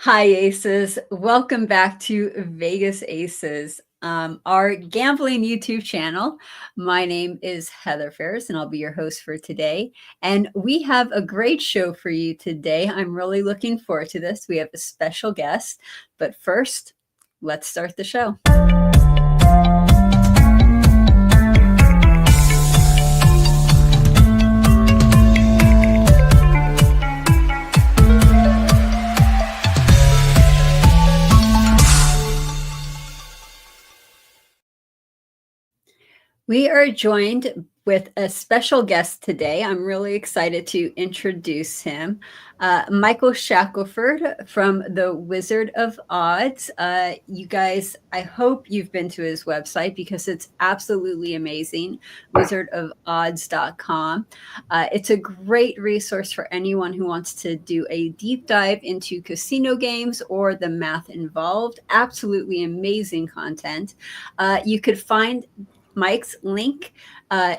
Hi, Aces. Welcome back to Vegas Aces, our gambling YouTube channel. My name is Heather Ferris, and I'll be your host for today. And we have a great show for you today. I'm really looking forward to this. We have a special guest. But first, let's start the show. We are joined with a special guest today. I'm really excited to introduce him. Michael Shackleford from the Wizard of Odds. You guys, I hope you've been to his website because it's absolutely amazing, wizardofodds.com. It's a great resource for anyone who wants to do a deep dive into casino games or the math involved. Absolutely amazing content. You could find Mike's link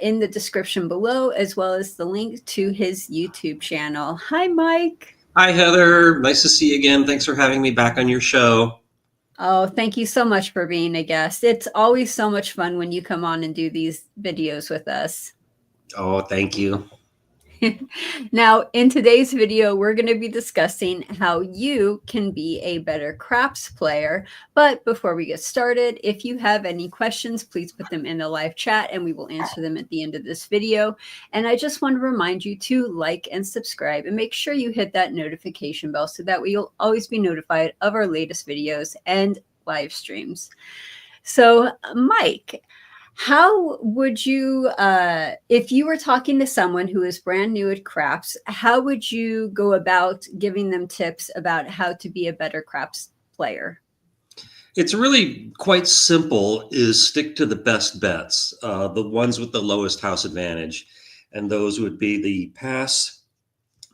in the description below, as well as the link to his YouTube channel. Hi, Mike. Hi, Heather. Nice to see you again. Thanks for having me back on your show. Oh, thank you so much for being a guest. It's always so much fun when you come on and do these videos with us. Oh, thank you. Now, in today's video, we're going to be discussing how you can be a better craps player. But before we get started, if you have any questions, please put them in the live chat and we will answer them at the end of this video. And I just want to remind you to like and subscribe and make sure you hit that notification bell so that you'll always be notified of our latest videos and live streams. So, Mike, how would you, if you were talking to someone who is brand new at craps, how would you go about giving them tips about how to be a better craps player? It's really quite simple, is stick to the best bets, the ones with the lowest house advantage. And those would be the pass,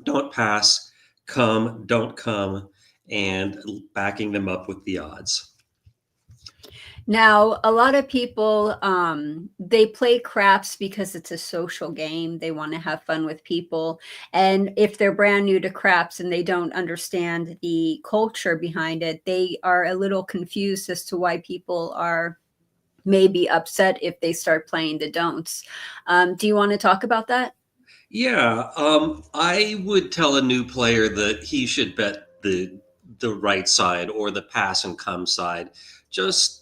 don't pass, come, don't come, and backing them up with the odds. Now, a lot of people, they play craps because it's a social game. They want to have fun with people. And if they're brand new to craps and they don't understand the culture behind it, they are a little confused as to why people are maybe upset if they start playing the don'ts. Do you want to talk about that? Yeah, I would tell a new player that he should bet the right side or the pass and come side, just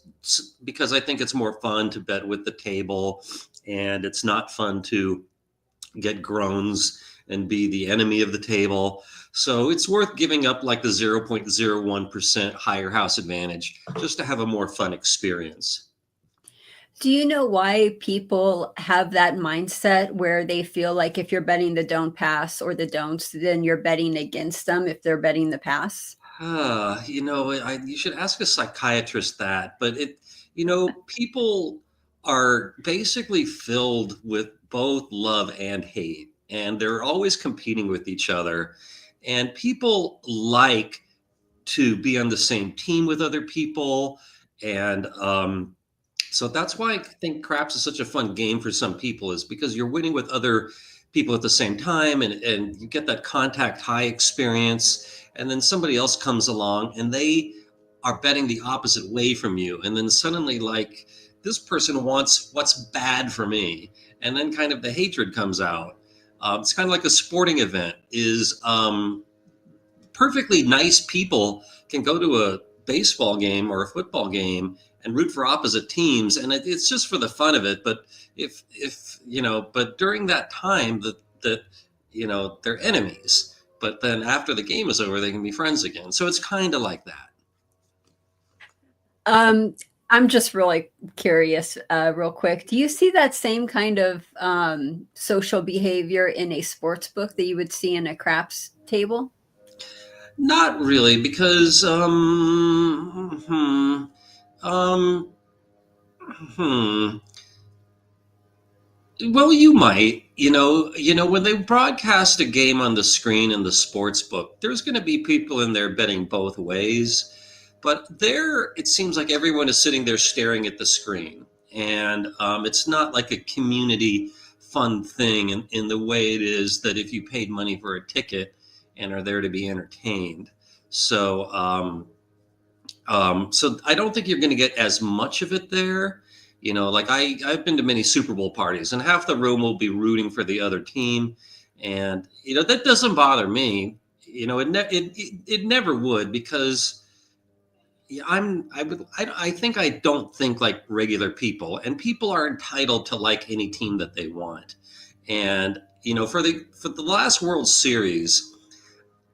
because I think it's more fun to bet with the table, and it's not fun to get groans and be the enemy of the table. So it's worth giving up like the 0.01% higher house advantage just to have a more fun experience. Do you know why people have that mindset where they feel like if you're betting the don't pass or the don'ts, then you're betting against them if they're betting the pass? You should ask a psychiatrist that, but people are basically filled with both love and hate, and they're always competing with each other. And people like to be on the same team with other people. And so that's why I think craps is such a fun game for some people, is because you're winning with other people at the same time, and you get that contact high experience. And then somebody else comes along and they are betting the opposite way from you. And then suddenly, like, this person wants what's bad for me. And then kind of the hatred comes out. It's kind of like a sporting event is perfectly nice people can go to a baseball game or a football game and root for opposite teams, and it's just for the fun of it. But if but during that time that they're enemies, but then after the game is over, they can be friends again. So it's kind of like that. I'm just really curious, real quick. Do you see that same kind of social behavior in a sports book that you would see in a craps table? Not really, because um, hmm. Well, you might. When they broadcast a game on the screen in the sports book, there's going to be people in there betting both ways. But there, it seems like everyone is sitting there staring at the screen. And it's not like a community fun thing in the way it is that if you paid money for a ticket and are there to be entertained. So, so I don't think you're going to get as much of it there. Like I've been to many Super Bowl parties, and half the room will be rooting for the other team, and that doesn't bother me. It never would, because yeah, I think I don't think like regular people, and people are entitled to like any team that they want. And for the last World Series,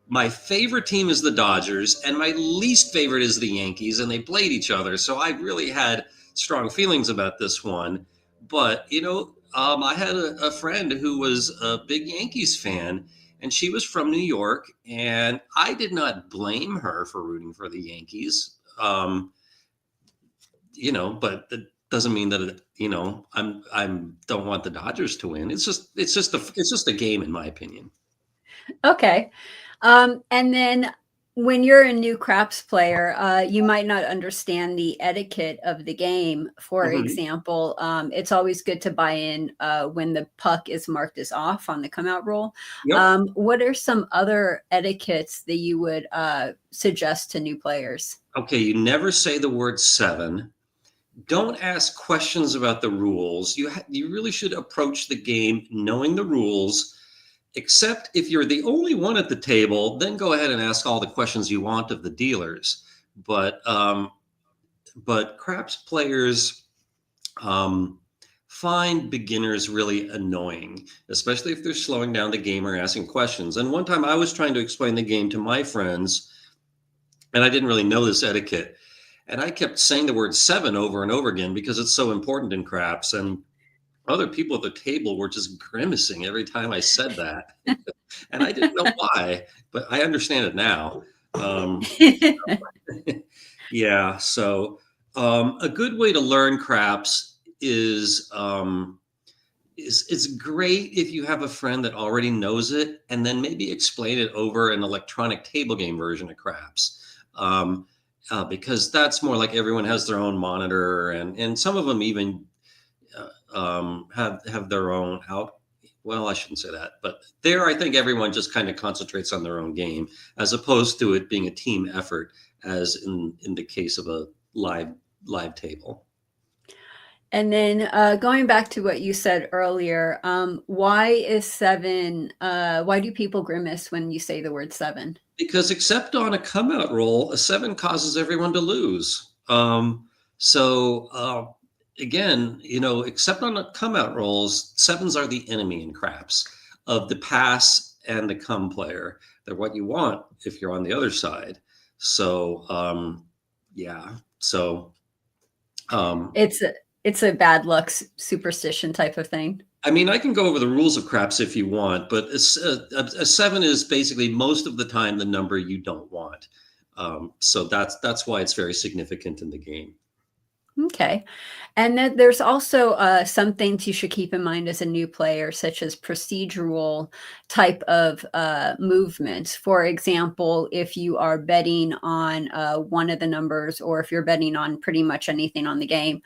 my favorite team is the Dodgers, and my least favorite is the Yankees, and they played each other. So I really had strong feelings about this one. But I had a friend who was a big Yankees fan, and she was from New York, and I did not blame her for rooting for the Yankees. But that doesn't mean that I'm don't want the Dodgers to win. It's just a game, in my opinion. Okay. And then when you're a new craps player, you might not understand the etiquette of the game. For Mhm. example, it's always good to buy in when the puck is marked as off on the come out roll. Yep. What are some other etiquettes that you would suggest to new players? Okay, you never say the word seven. Don't ask questions about the rules. You really should approach the game knowing the rules. Except if you're the only one at the table, then go ahead and ask all the questions you want of the dealers. But craps players find beginners really annoying, especially if they're slowing down the game or asking questions. And one time I was trying to explain the game to my friends, and I didn't really know this etiquette. And I kept saying the word seven over and over again because it's so important in craps. And other people at the table were just grimacing every time I said that. And I didn't know why, but I understand it now. Um, yeah. So a good way to learn craps is it's great if you have a friend that already knows it, and then maybe explain it over an electronic table game version of craps. Because that's more like everyone has their own monitor, and some of them even have their own out. Well, I shouldn't say that, but there, I think everyone just kind of concentrates on their own game, as opposed to it being a team effort, as in the case of a live table. And then going back to what you said earlier, why is seven? Why do people grimace when you say the word seven? Because except on a come out roll, a seven causes everyone to lose. So again, except on the come out rolls, sevens are the enemy in craps of the pass and the come player. They're what you want if you're on the other side. So yeah. So um, It's a bad luck superstition type of thing. I mean, I can go over the rules of craps if you want, but a seven is basically most of the time the number you don't want. So that's why it's very significant in the game. Okay. And then there's also some things you should keep in mind as a new player, such as procedural type of movements. For example, if you are betting on one of the numbers, or if you're betting on pretty much anything on the game,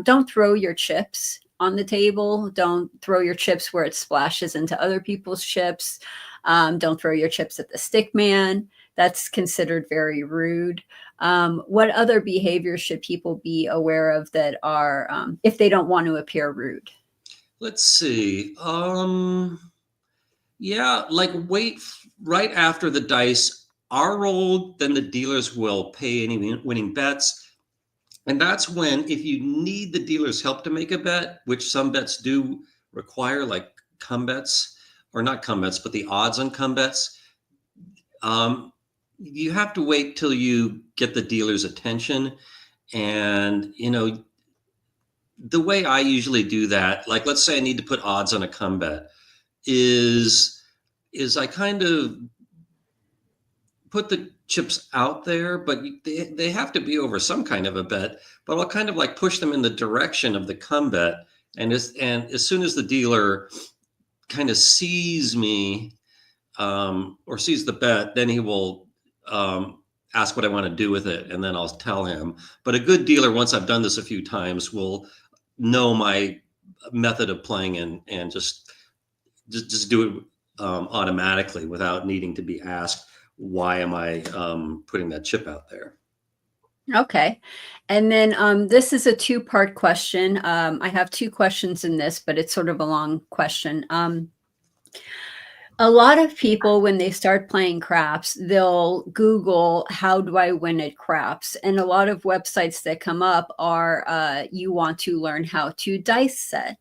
don't throw your chips on the table. Don't throw your chips where it splashes into other people's chips. Don't throw your chips at the stick man. That's considered very rude. What other behaviors should people be aware of that are, if they don't want to appear rude? Let's see. Yeah, like wait right after the dice are rolled, then the dealers will pay any winning bets. And that's when, if you need the dealer's help to make a bet, which some bets do require, like come bets, or not come bets, but the odds on come bets, um, you have to wait till you get the dealer's attention. And, the way I usually do that, like let's say I need to put odds on a come bet, is I kind of put the chips out there, but they have to be over some kind of a bet. But I'll kind of like push them in the direction of the come bet, and as soon as the dealer kind of sees me, or sees the bet, then he will ask what I want to do with it, and then I'll tell him. But a good dealer, once I've done this a few times, will know my method of playing, and just do it automatically without needing to be asked why am I putting that chip out there? Okay. And then this is a two-part question. I have two questions in this, but it's sort of a long question. A lot of people, when they start playing craps, they'll Google, how do I win at craps? And a lot of websites that come up are, you want to learn how to dice set.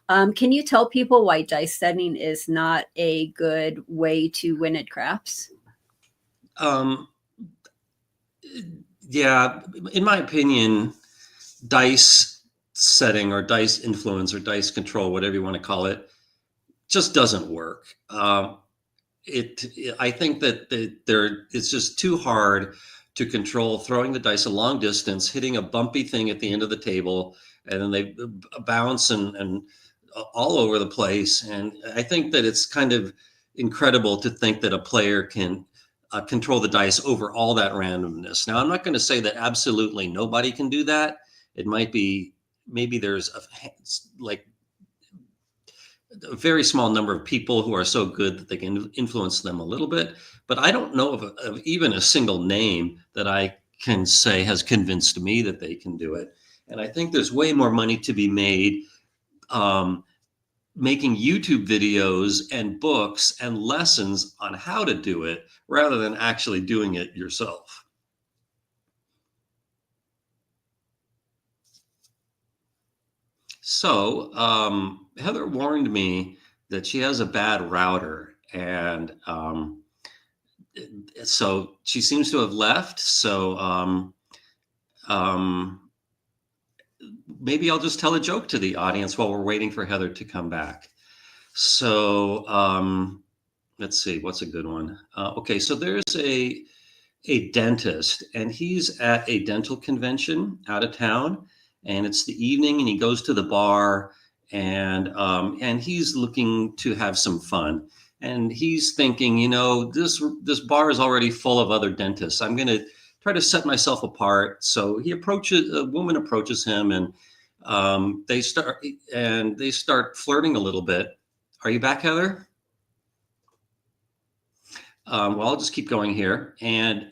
Can you tell people why dice setting is not a good way to win at craps? Um, yeah, in my opinion, dice setting or dice influence or dice control, whatever you want to call it, just doesn't work. I think that it's just too hard to control throwing the dice a long distance, hitting a bumpy thing at the end of the table, and then they bounce and all over the place. And I think that it's kind of incredible to think that a player can control the dice over all that randomness. Now, I'm not going to say that absolutely nobody can do that. It might be, maybe there's like a very small number of people who are so good that they can influence them a little bit. But I don't know of even a single name that I can say has convinced me that they can do it. And I think there's way more money to be made making YouTube videos and books and lessons on how to do it rather than actually doing it yourself. So Heather warned me that she has a bad router, and so she seems to have left. So maybe I'll just tell a joke to the audience while we're waiting for Heather to come back. So let's see, what's a good one? Okay, so there's a dentist, and he's at a dental convention out of town, and it's the evening, and he goes to the bar, and he's looking to have some fun, and he's thinking, you know, this bar is already full of other dentists. I'm going to try to set myself apart. So a woman approaches him, and they start flirting a little bit. Are you back, Heather? Well, I'll just keep going here. And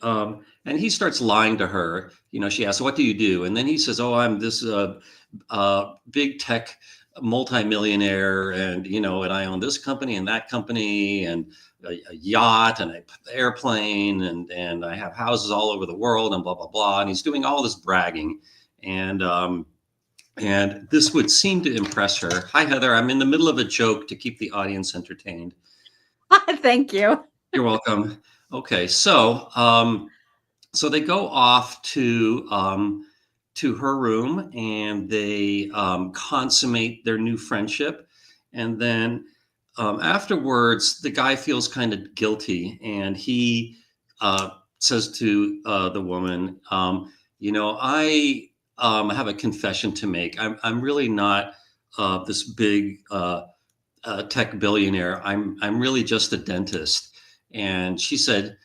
he starts lying to her. You know, she asks, "What do you do?" And then he says, "Oh, I'm this big tech multimillionaire, and you know, and I own this company and that company, and a yacht and an airplane, and I have houses all over the world, and blah blah blah." And he's doing all this bragging, and this would seem to impress her. Hi, Heather. I'm in the middle of a joke to keep the audience entertained. Thank you. You're welcome. Okay, so so they go off to her room, and they consummate their new friendship, and then afterwards, the guy feels kind of guilty, and he says to the woman, "You know, I have a confession to make. I'm really not this big tech billionaire. I'm really just a dentist." And she said,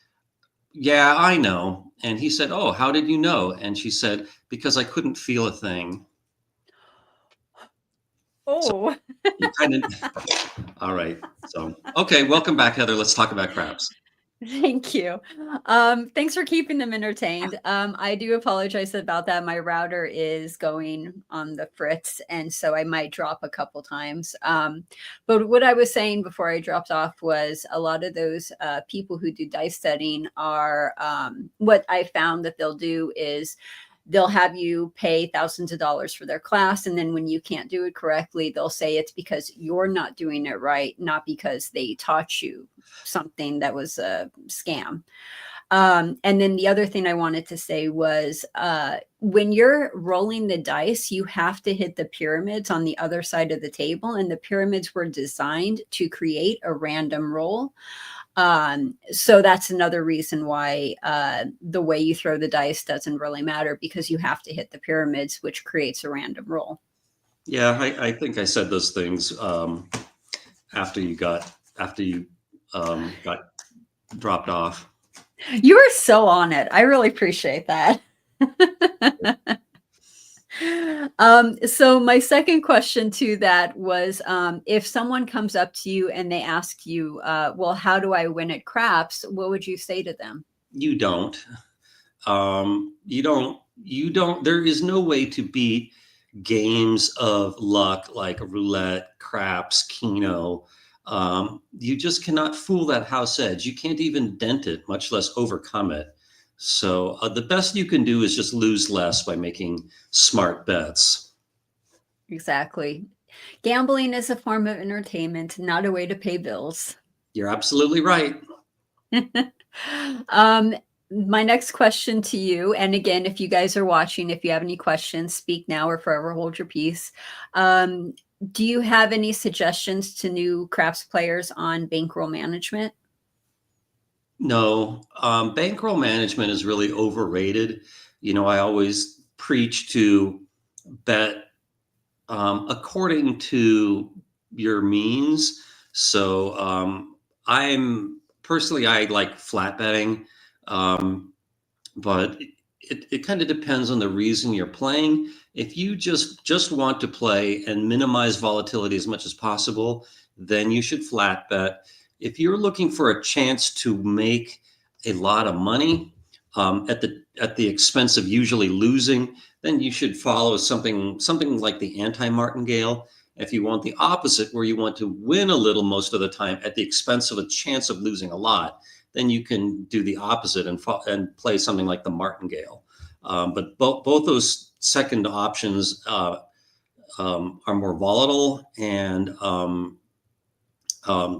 "Yeah, I know." And he said, "Oh, how did you know?" And she said, "Because I couldn't feel a thing." So Oh. you kind of, all right. So, okay, welcome back, Heather. Let's talk about craps. Thank you. Thanks for keeping them entertained. I do apologize about that. My router is going on the fritz, and so I might drop a couple times. But what I was saying before I dropped off was a lot of those people who do dice setting are, what I found that they'll do is they'll have you pay thousands of dollars for their class. And then when you can't do it correctly, they'll say it's because you're not doing it right, not because they taught you something that was a scam. And then the other thing I wanted to say was when you're rolling the dice, you have to hit the pyramids on the other side of the table. And the pyramids were designed to create a random roll. So that's another reason why the way you throw the dice doesn't really matter, because you have to hit the pyramids, which creates a random roll. Yeah, I think I said those things after you got dropped off. You are so on it. I really appreciate that. So my second question to that was, if someone comes up to you and they ask you, well, how do I win at craps? What would you say to them? You don't. You don't. There is no way to beat games of luck like roulette, craps, keno. You just cannot fool that house edge. You can't even dent it, much less overcome it. So the best you can do is just lose less by making smart bets. Exactly. Gambling is a form of entertainment, not a way to pay bills. You're absolutely right. um, my next question to you, and again, if you guys are watching, if you have any questions, speak now or forever hold your peace. Do you have any suggestions to new craps players on bankroll management? No, bankroll management is really overrated. I always preach to bet according to your means. So I like flat betting, but it kind of depends on the reason you're playing. If you just want to play and minimize volatility as much as possible, then you should flat bet. If you're looking for a chance to make a lot of money at the expense of usually losing, then you should follow something like the anti-martingale. If you want the opposite, where you want to win a little most of the time at the expense of a chance of losing a lot, then you can do the opposite and play something like the martingale. But both those second options are more volatile and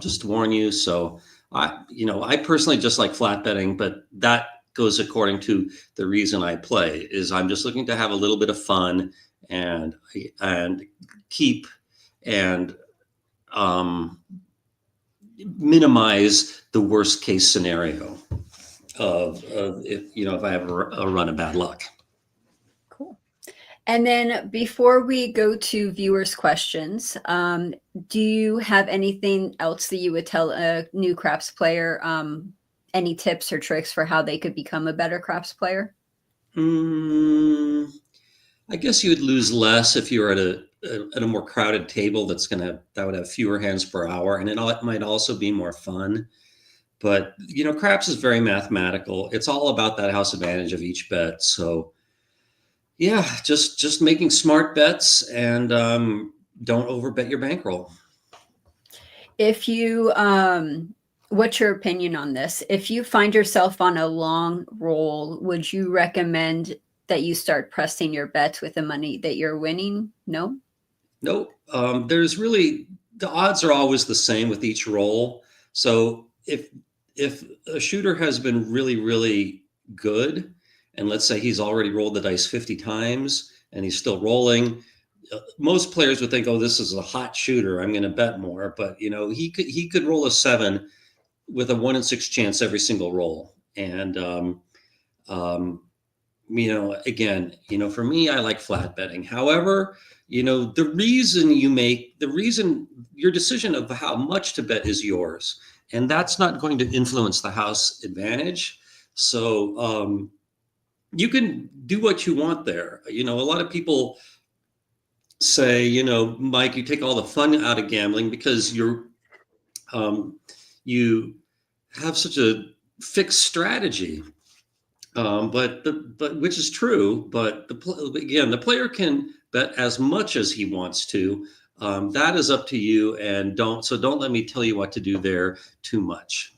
just to warn you. So I personally just like flat betting, but that goes according to the reason I play. Is I'm just looking to have a little bit of fun and keep and um, minimize the worst case scenario of if I have a run of bad luck. Cool. And then before we go to viewers' questions, do you have anything else that you would tell a new craps player? Any tips or tricks for how they could become a better craps player? I guess you would lose less if you were at a more crowded table that would have fewer hands per hour, and it might also be more fun. But craps is very mathematical. It's all about that house advantage of each bet. So yeah, just making smart bets and don't overbet your bankroll. If you, what's your opinion on this? If you find yourself on a long roll, would you recommend that you start pressing your bets with the money that you're winning? No? Nope. There's really the odds are always the same with each roll. So if a shooter has been really, really good, and let's say he's already rolled the dice 50 times and he's still rolling, most players would think, oh, this is a hot shooter, I'm going to bet more. But he could roll a 7 with a 1 in 6 chance every single roll. And again, for me, I like flat betting. However, the reason your decision of how much to bet is yours, and that's not going to influence the house advantage. So you can do what you want there. A lot of people say, Mike, you take all the fun out of gambling because you have such a fixed strategy. But which is true. But again, the player can bet as much as he wants to. That is up to you, and don't let me tell you what to do there too much.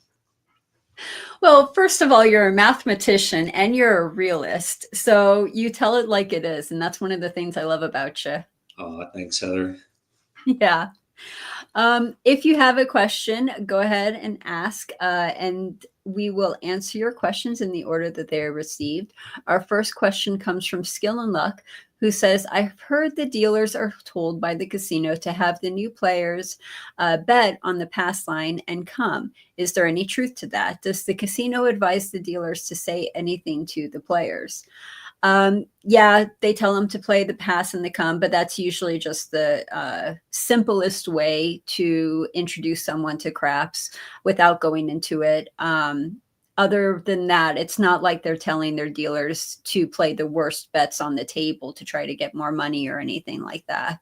Well, first of all, you're a mathematician and you're a realist. So you tell it like it is. And that's one of the things I love about you. Thanks, Heather. Yeah. If you have a question, go ahead and ask, and we will answer your questions in the order that they are received. Our first question comes from Skill and Luck, who says, I've heard the dealers are told by the casino to have the new players bet on the pass line and come. Is there any truth to that? Does the casino advise the dealers to say anything to the players? Yeah, they tell them to play the pass and the come, but that's usually just the simplest way to introduce someone to craps without going into it. other than that, it's not like they're telling their dealers to play the worst bets on the table to try to get more money or anything like that.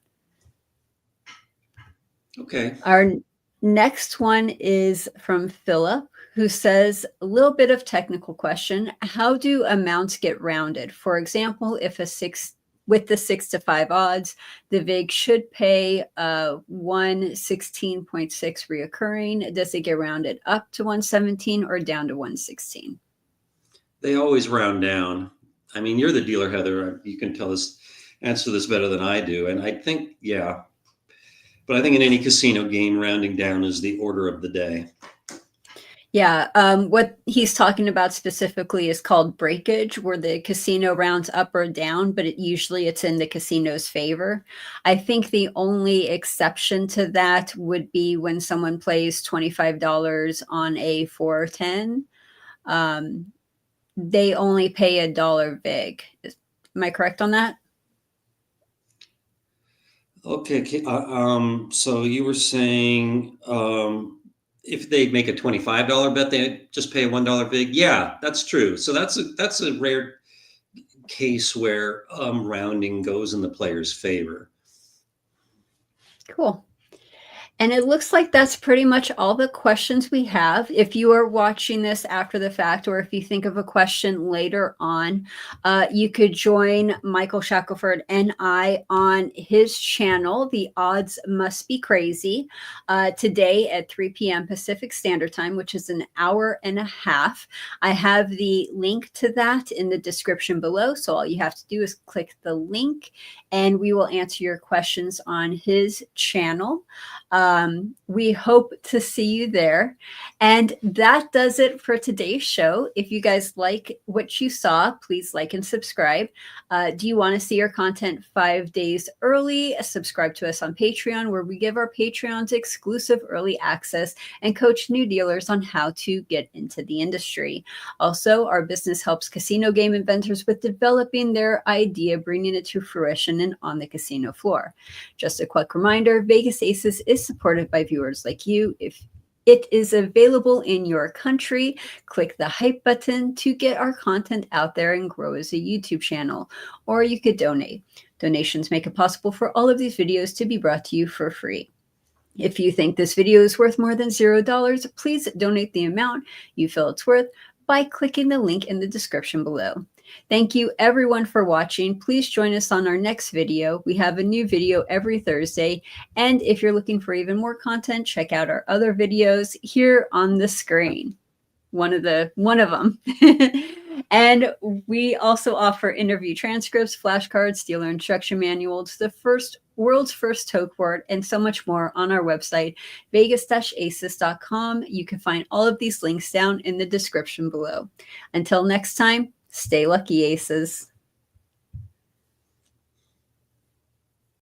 Okay. Our next one is from Philip, who says, a little bit of technical question. How do amounts get rounded? For example, if a 6 with the 6 to 5 odds, the VIG should pay 116.6 reoccurring. Does it get rounded up to 117 or down to 116? They always round down. I mean, you're the dealer, Heather. You can answer this better than I do. And I think, yeah. But I think in any casino game, rounding down is the order of the day. Yeah, what he's talking about specifically is called breakage, where the casino rounds up or down, but usually it's in the casino's favor. I think the only exception to that would be when someone plays $25 on a 410. They only pay $1 VIG. Am I correct on that? Okay. So you were saying if they make a $25 bet, they just pay a $1 VIG. Yeah, that's true. So that's a rare case where rounding goes in the player's favor. Cool. And it looks like that's pretty much all the questions we have. If you are watching this after the fact, or if you think of a question later on, you could join Michael Shackleford and I on his channel, The Odds Must Be Crazy, today at 3 p.m. Pacific Standard Time, which is an hour and a half. I have the link to that in the description below. So all you have to do is click the link and we will answer your questions on his channel. We hope to see you there. And that does it for today's show. If you guys like what you saw, please like and subscribe. Do you want to see our content 5 days early? Subscribe to us on Patreon, where we give our Patreons exclusive early access and coach new dealers on how to get into the industry. Also, our business helps casino game inventors with developing their idea, bringing it to fruition and on the casino floor. Just a quick reminder, Vegas Aces is supported by viewers like you. If it is available in your country, click the hype button to get our content out there and grow as a YouTube channel, or you could donate. Donations make it possible for all of these videos to be brought to you for free. If you think this video is worth more than $0, please donate the amount you feel it's worth by clicking the link in the description below. Thank you everyone for watching. Please join us on our next video. We have a new video every Thursday. And if you're looking for even more content, check out our other videos here on the screen. One of them. And we also offer interview transcripts, flashcards, dealer instruction manuals, the world's first Toke board, and so much more on our website, vegas-aces.com. You can find all of these links down in the description below. Until next time, stay lucky, Aces.